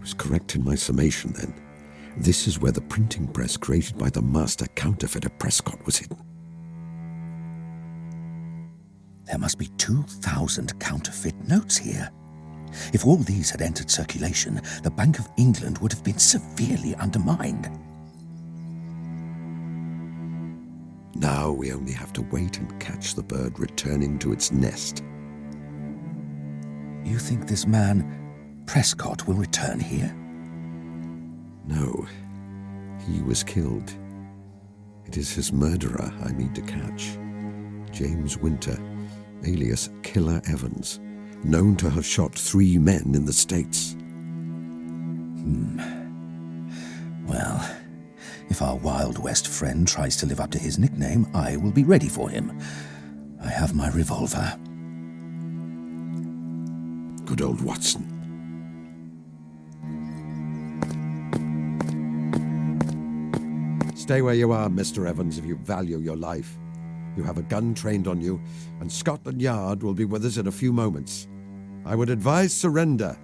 was correct in my summation then. This is where the printing press created by the master counterfeiter Prescott was hidden. There must be 2,000 counterfeit notes here. If all these had entered circulation, the Bank of England would have been severely undermined. Now we only have to wait and catch the bird returning to its nest. You think this man, Prescott, will return here? No, he was killed. It is his murderer I need to catch. James Winter, alias Killer Evans, known to have shot 3 men in the States. Well, if our Wild West friend tries to live up to his nickname, I will be ready for him. I have my revolver. Good old Watson. Stay where you are, Mr. Evans, if you value your life. You have a gun trained on you, and Scotland Yard will be with us in a few moments. I would advise surrender.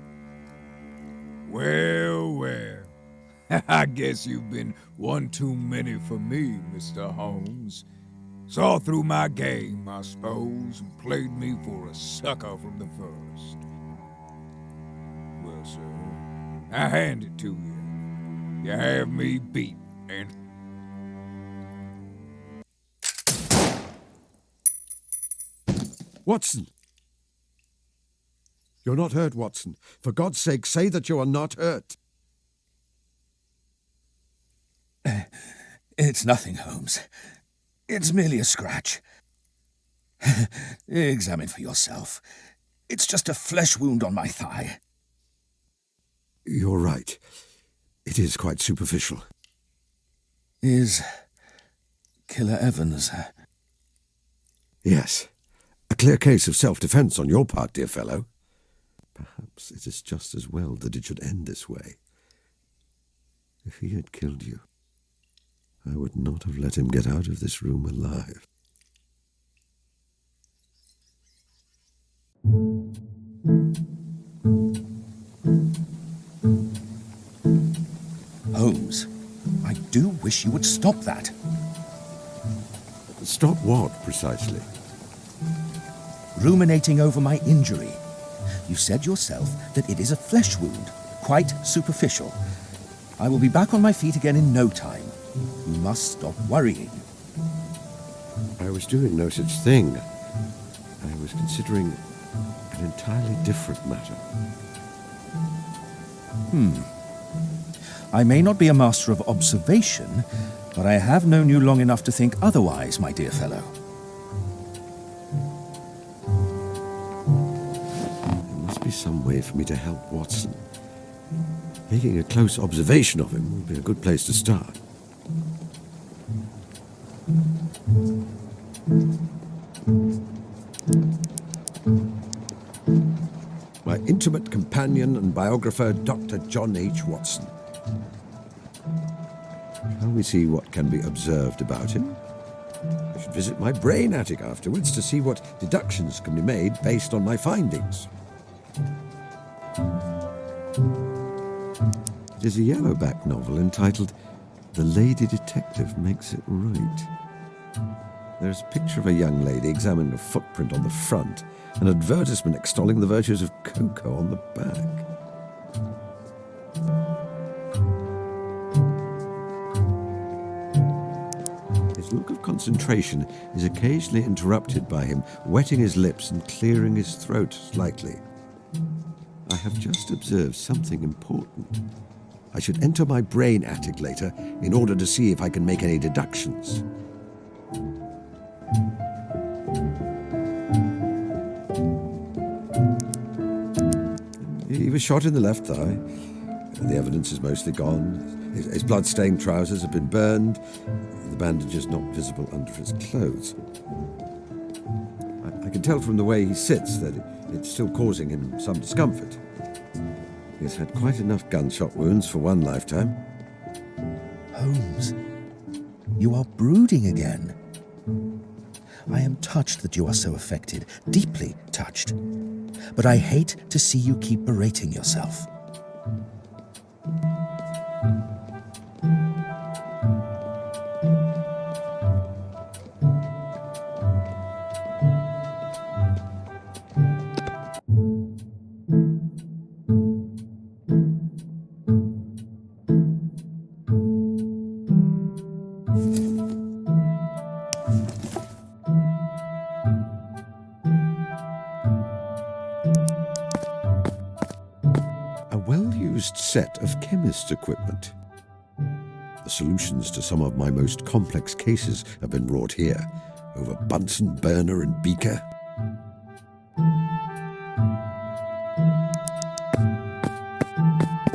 Well, well. I guess you've been one too many for me, Mr. Holmes. Saw through my game, I suppose, and played me for a sucker from the first. Well, sir, I hand it to you. You have me beat, and... Watson! You're not hurt, Watson. For God's sake, say that you are not hurt. It's nothing, Holmes. It's merely a scratch. Examine for yourself. It's just a flesh wound on my thigh. You're right. It is quite superficial. Is Killer Evans... Yes. A clear case of self-defense on your part, dear fellow. Perhaps it is just as well that it should end this way. If he had killed you, I would not have let him get out of this room alive. Holmes, I do wish you would stop that. Stop what, precisely? Ruminating over my injury. You said yourself that it is a flesh wound, quite superficial. I will be back on my feet again in no time. You must stop worrying. I was doing no such thing. I was considering an entirely different matter. I may not be a master of observation, but I have known you long enough to think otherwise, my dear fellow. There must be some way for me to help Watson. Making a close observation of him would be a good place to start. My intimate companion and biographer, Dr. John H. Watson. Shall we see what can be observed about him? I should visit my brain attic afterwards to see what deductions can be made based on my findings. It is a yellowback novel entitled The Lady Detective Makes It Right. There's a picture of a young lady examining a footprint on the front, an advertisement extolling the virtues of cocoa on the back. His look of concentration is occasionally interrupted by him wetting his lips and clearing his throat slightly. I have just observed something important. I should enter my brain attic later in order to see if I can make any deductions. He was shot in the left thigh. The evidence is mostly gone. His blood-stained trousers have been burned. The bandage is not visible under his clothes. I can tell from the way he sits that it's still causing him some discomfort. He has had quite enough gunshot wounds for one lifetime. Holmes, you are brooding again. I am touched that you are so affected, deeply touched. But I hate to see you keep berating yourself. used set of chemist's equipment. The solutions to some of my most complex cases have been wrought here, over Bunsen burner and beaker.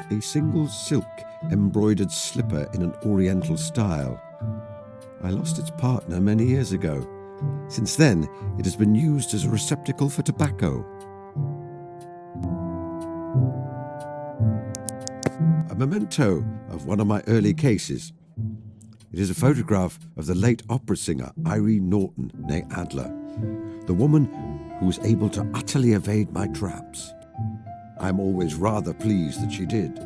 A single silk embroidered slipper in an oriental style. I lost its partner many years ago. Since then, it has been used as a receptacle for tobacco. A memento of one of my early cases. It is a photograph of the late opera singer Irene Norton, née Adler, the woman who was able to utterly evade my traps. I am always rather pleased that she did.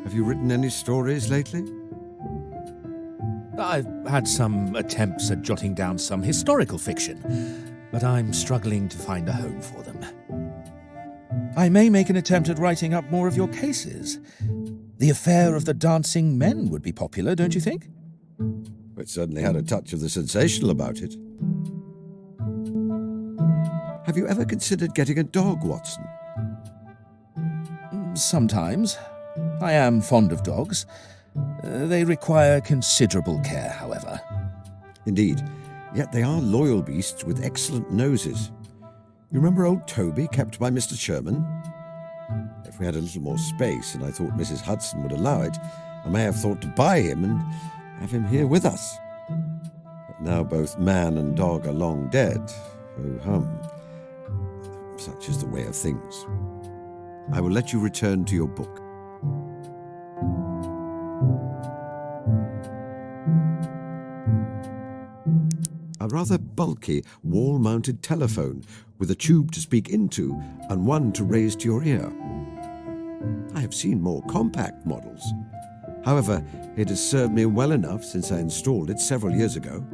Have you written any stories lately? I've had some attempts at jotting down some historical fiction, but I'm struggling to find a home for them. I may make an attempt at writing up more of your cases. The affair of the dancing men would be popular, don't you think? It certainly had a touch of the sensational about it. Have you ever considered getting a dog, Watson? Sometimes. I am fond of dogs. They require considerable care, however. Indeed, yet they are loyal beasts with excellent noses. You remember old Toby, kept by Mr. Sherman? If we had a little more space, and I thought Mrs. Hudson would allow it, I may have thought to buy him and have him here with us. But now both man and dog are long dead. Oh hum. Such is the way of things. I will let you return to your book. A rather bulky wall-mounted telephone with a tube to speak into and one to raise to your ear. I have seen more compact models. However, it has served me well enough since I installed it several years ago.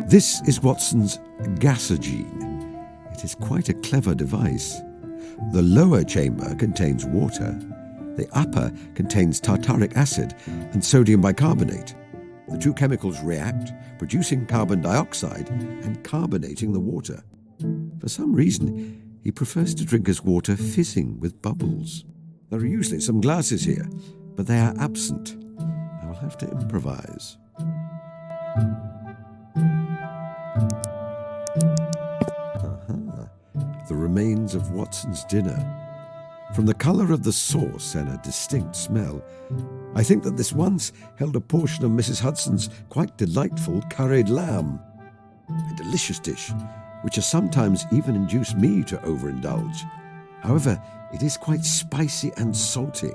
This is Watson's gasogene. It is quite a clever device. The lower chamber contains water. The upper contains tartaric acid and sodium bicarbonate. The two chemicals react, producing carbon dioxide and carbonating the water. For some reason, he prefers to drink his water fizzing with bubbles. There are usually some glasses here, but they are absent. I will have to improvise. Aha, the remains of Watson's dinner. From the colour of the sauce and a distinct smell, I think that this once held a portion of Mrs. Hudson's quite delightful curried lamb. A delicious dish, which has sometimes even induced me to overindulge. However, it is quite spicy and salty.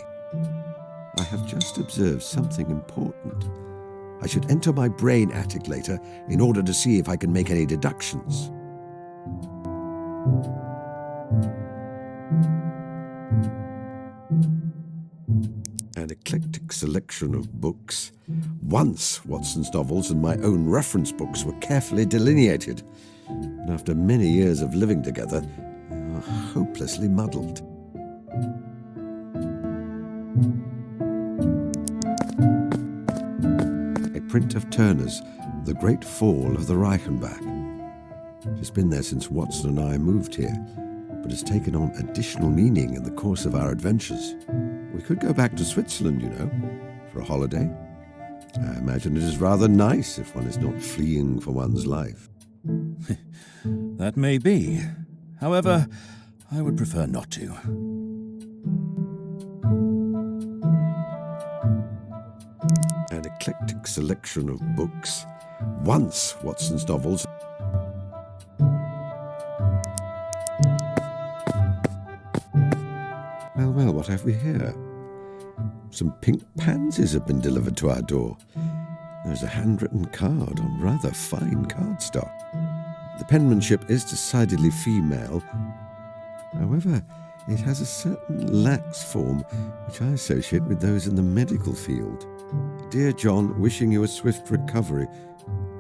I have just observed something important. I should enter my brain attic later in order to see if I can make any deductions. An eclectic selection of books. Once Watson's novels and my own reference books were carefully delineated, and after many years of living together, they are hopelessly muddled. A print of Turner's The Great Fall of the Reichenbach. It has been there since Watson and I moved here, but has taken on additional meaning in the course of our adventures. We could go back to Switzerland, you know, for a holiday. I imagine it is rather nice if one is not fleeing for one's life. That may be. However, I would prefer not to. An eclectic selection of books. Once Watson's novels. Well, what have we here? Some pink pansies have been delivered to our door. There's a handwritten card on rather fine cardstock. The penmanship is decidedly female. However, it has a certain lax form which I associate with those in the medical field. Dear John, wishing you a swift recovery.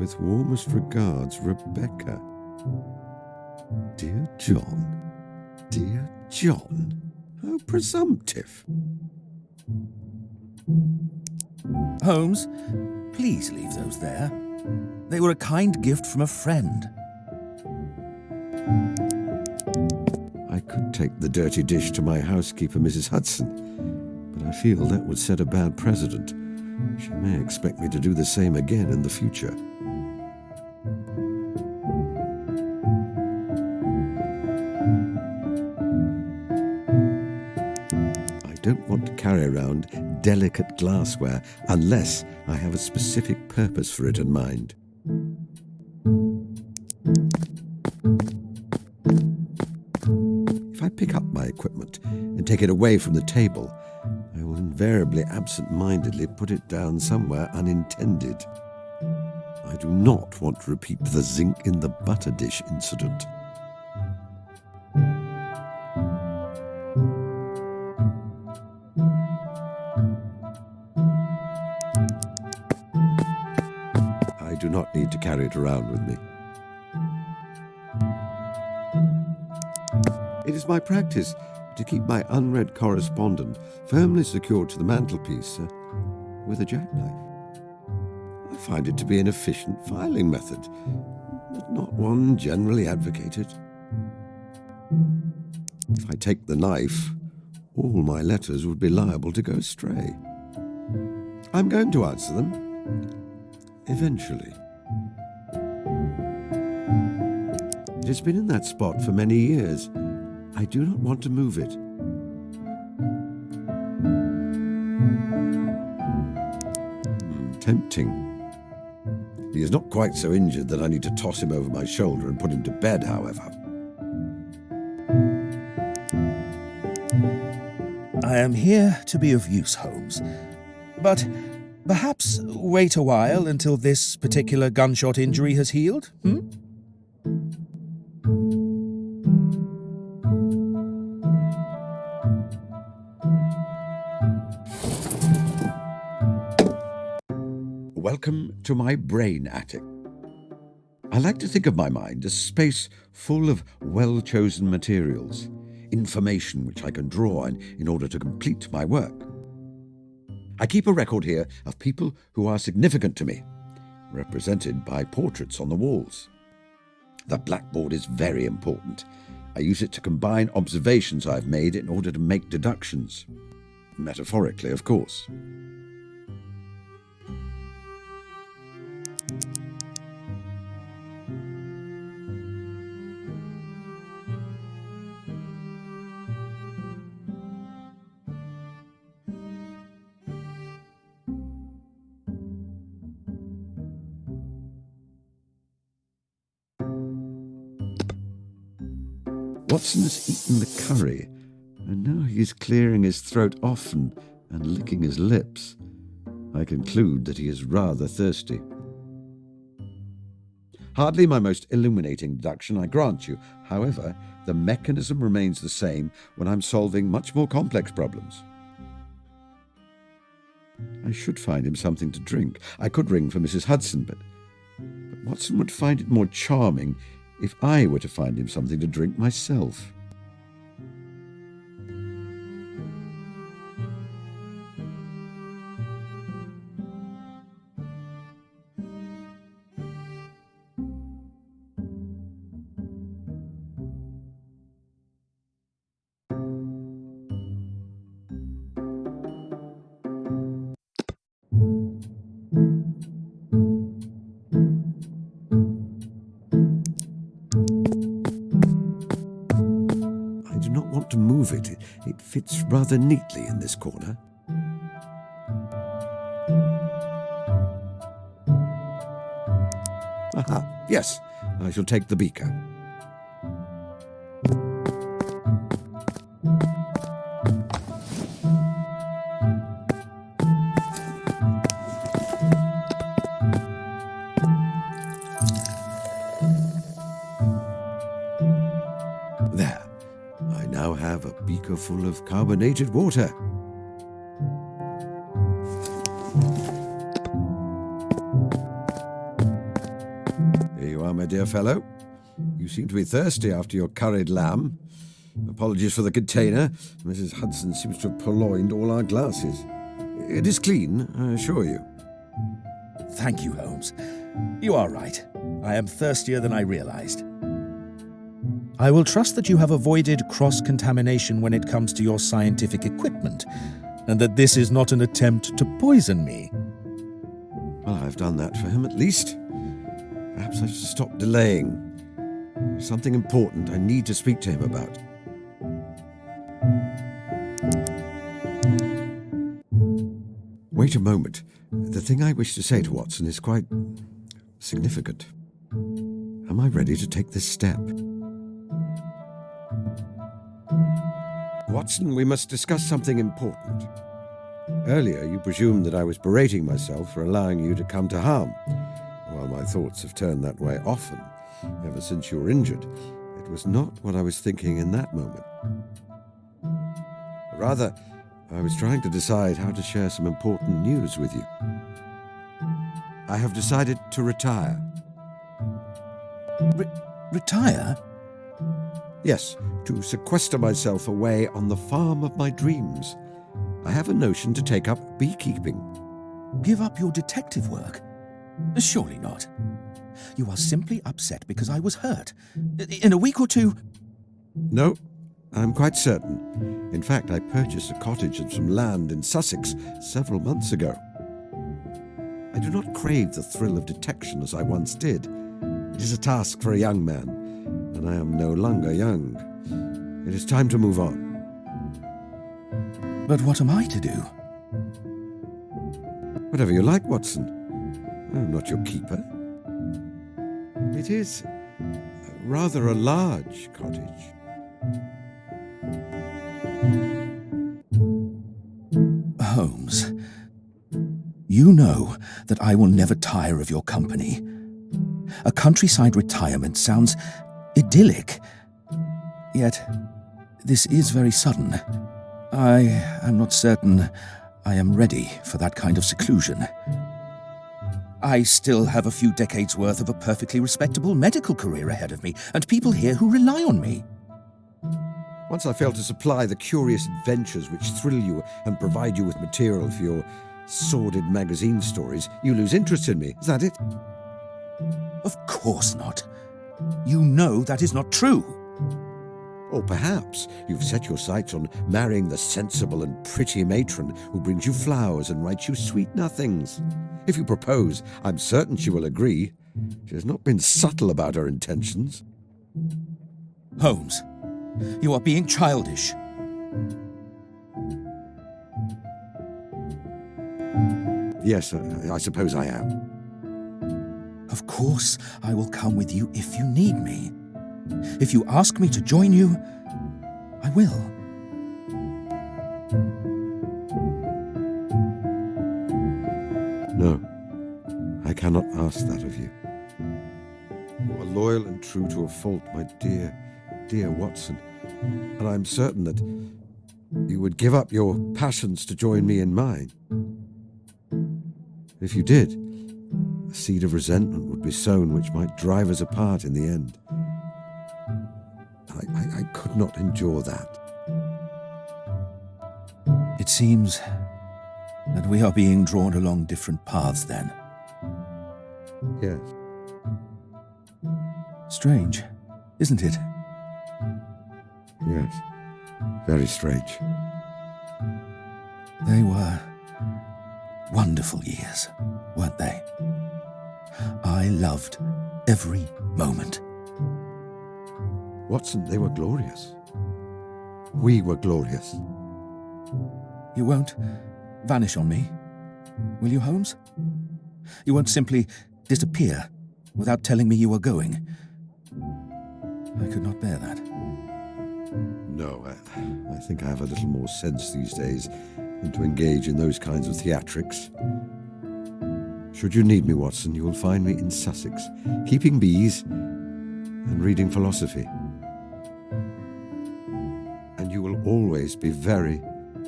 With warmest regards, Rebecca. Dear John. Dear John. How presumptive. Holmes, please leave those there. They were a kind gift from a friend. I could take the dirty dish to my housekeeper, Mrs. Hudson, but I feel that would set a bad precedent. She may expect me to do the same again in the future. I don't want to carry around delicate glassware unless I have a specific purpose for it in mind. If I pick up my equipment and take it away from the table, I will invariably absent-mindedly put it down somewhere unintended. I do not want to repeat the zinc in the butter dish incident. I do not need to carry it around with me. It is my practice to keep my unread correspondence firmly secured to the mantelpiece with a jackknife. I find it to be an efficient filing method, but not one generally advocated. If I take the knife, all my letters would be liable to go astray. I'm going to answer them, eventually. It has been in that spot for many years. I do not want to move it. Tempting. He is not quite so injured that I need to toss him over my shoulder and put him to bed, however. I am here to be of use, Holmes. But perhaps wait a while until this particular gunshot injury has healed, Welcome to my brain attic. I like to think of my mind as space full of well-chosen materials, information which I can draw on in order to complete my work. I keep a record here of people who are significant to me, represented by portraits on the walls. The blackboard is very important. I use it to combine observations I've made in order to make deductions. Metaphorically, of course. Watson has eaten the curry, and now he is clearing his throat often and licking his lips. I conclude that he is rather thirsty. Hardly my most illuminating deduction, I grant you. However, the mechanism remains the same when I'm solving much more complex problems. I should find him something to drink. I could ring for Mrs. Hudson, but Watson would find it more charming if I were to find him something to drink myself. To move it. It fits rather neatly in this corner. Aha, yes, I shall take the beaker. There. I now have a beaker full of carbonated water. Here you are, my dear fellow. You seem to be thirsty after your curried lamb. Apologies for the container. Mrs. Hudson seems to have purloined all our glasses. It is clean, I assure you. Thank you, Holmes. You are right. I am thirstier than I realized. I will trust that you have avoided cross-contamination when it comes to your scientific equipment, and that this is not an attempt to poison me. Well, I've done that for him at least. Perhaps I should stop delaying. There's something important I need to speak to him about. Wait a moment. The thing I wish to say to Watson is quite significant. Am I ready to take this step? Watson, we must discuss something important. Earlier, you presumed that I was berating myself for allowing you to come to harm. While my thoughts have turned that way often, ever since you were injured, it was not what I was thinking in that moment. Rather, I was trying to decide how to share some important news with you. I have decided to retire. Retire? Yes, to sequester myself away on the farm of my dreams. I have a notion to take up beekeeping. Give up your detective work? Surely not. You are simply upset because I was hurt. In a week or two... No, I'm quite certain. In fact, I purchased a cottage and some land in Sussex several months ago. I do not crave the thrill of detection as I once did. It is a task for a young man, and I am no longer young. It is time to move on. But what am I to do? Whatever you like, Watson. I'm not your keeper. It is rather a large cottage. Holmes, you know that I will never tire of your company. A countryside retirement sounds idyllic. Yet, this is very sudden. I am not certain I am ready for that kind of seclusion. I still have a few decades' worth of a perfectly respectable medical career ahead of me, and people here who rely on me. Once I fail to supply the curious adventures which thrill you and provide you with material for your sordid magazine stories, you lose interest in me. Is that it? Of course not. You know that is not true. Or perhaps you've set your sights on marrying the sensible and pretty matron who brings you flowers and writes you sweet nothings. If you propose, I'm certain she will agree. She has not been subtle about her intentions. Holmes, you are being childish. Yes, I suppose I am. Of course, I will come with you if you need me. If you ask me to join you, I will. No, I cannot ask that of you. You are loyal and true to a fault, my dear, dear Watson, and I'm certain that you would give up your passions to join me in mine. If you did, a seed of resentment would be sown which might drive us apart in the end. I could not endure that. It seems that we are being drawn along different paths then. Yes. Strange, isn't it? Yes. Very strange. They were wonderful years, weren't they? I loved every moment. Watson, they were glorious. We were glorious. You won't vanish on me, will you, Holmes? You won't simply disappear without telling me you are going. I could not bear that. No, I think I have a little more sense these days than to engage in those kinds of theatrics. Should you need me, Watson, you will find me in Sussex, keeping bees and reading philosophy. And you will always be very,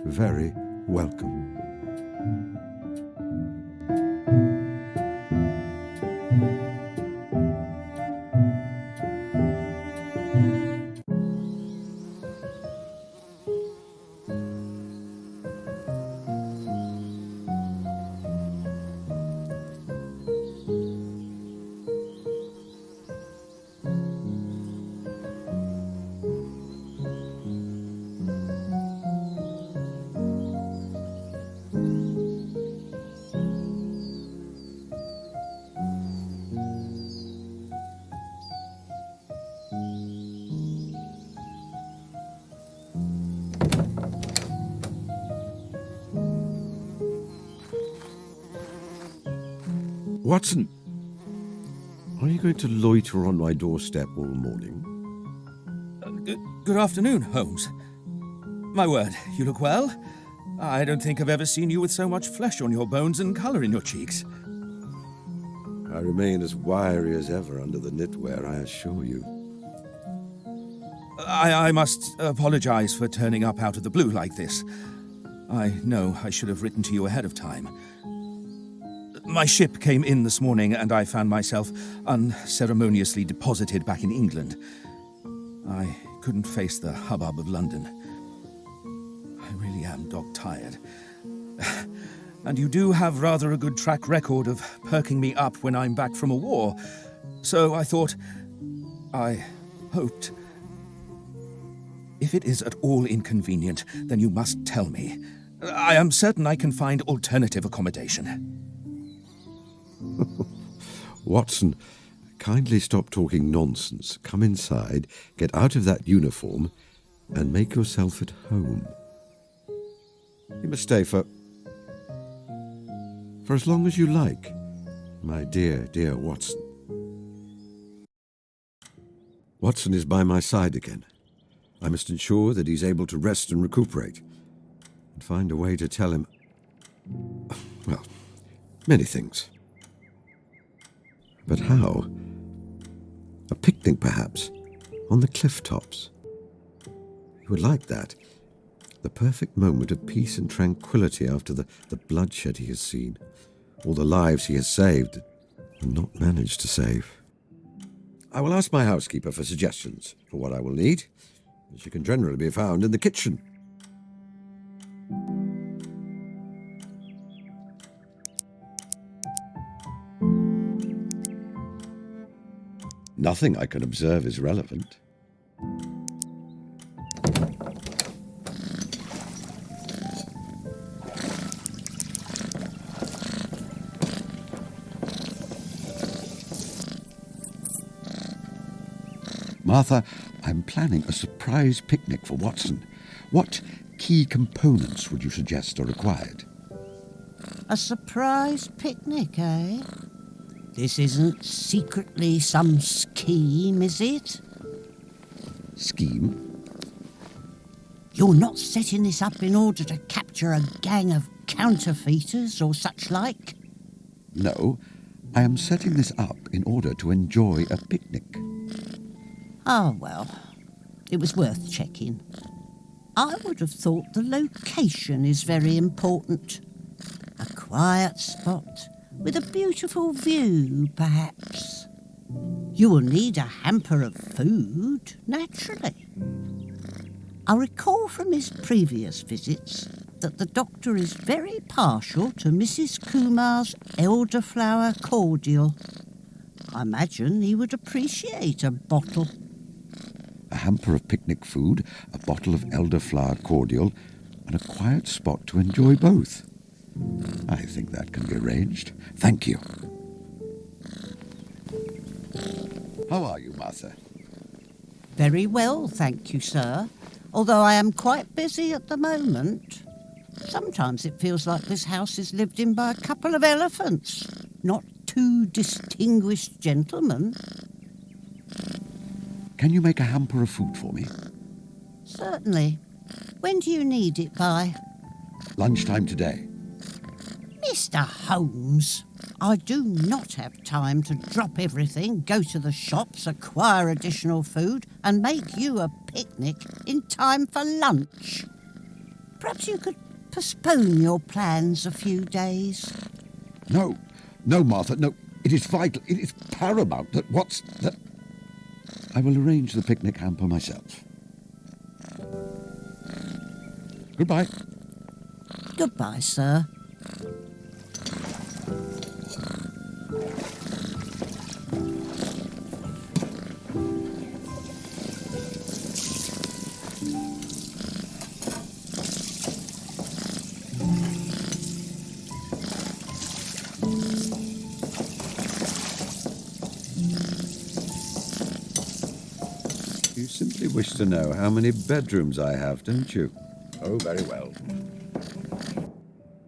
very welcome. Watson, are you going to loiter on my doorstep all morning? Good afternoon, Holmes. My word, you look well. I don't think I've ever seen you with so much flesh on your bones and colour in your cheeks. I remain as wiry as ever under the knitwear, I assure you. I must apologise for turning up out of the blue like this. I know I should have written to you ahead of time. My ship came in this morning and I found myself unceremoniously deposited back in England. I couldn't face the hubbub of London. I really am dog-tired. And you do have rather a good track record of perking me up when I'm back from a war. So I hoped... If it is at all inconvenient, then you must tell me. I am certain I can find alternative accommodation. Watson, kindly stop talking nonsense. Come inside, get out of that uniform, and make yourself at home. You must stay for as long as you like, my dear, dear Watson. Watson is by my side again. I must ensure that he's able to rest and recuperate, and find a way to tell him, well, many things. But how? A picnic, perhaps, on the cliff tops. He would like that. The perfect moment of peace and tranquility after the bloodshed he has seen, all the lives he has saved and not managed to save. I will ask my housekeeper for suggestions for what I will need. She can generally be found in the kitchen. Nothing I can observe is relevant. Martha, I'm planning a surprise picnic for Watson. What key components would you suggest are required? A surprise picnic, eh? This isn't secretly some scheme, is it? Scheme? You're not setting this up in order to capture a gang of counterfeiters or such like? No, I am setting this up in order to enjoy a picnic. Ah, well, it was worth checking. I would have thought the location is very important. A quiet spot with a beautiful view, perhaps. You will need a hamper of food, naturally. I recall from his previous visits that the doctor is very partial to Mrs. Kumar's elderflower cordial. I imagine he would appreciate a bottle. A hamper of picnic food, a bottle of elderflower cordial, and a quiet spot to enjoy both. I think that can be arranged. Thank you. How are you, Martha? Very well, thank you, sir. Although I am quite busy at the moment. Sometimes it feels like this house is lived in by a couple of elephants, not two distinguished gentlemen. Can you make a hamper of food for me? Certainly. When do you need it by? Lunchtime today. Mr. Holmes, I do not have time to drop everything, go to the shops, acquire additional food, and make you a picnic in time for lunch. Perhaps you could postpone your plans a few days. No, Martha, no. It is vital, it is paramount that I will arrange the picnic hamper myself. Goodbye. Goodbye, sir. You simply wish to know how many bedrooms I have, don't you? Oh, very well.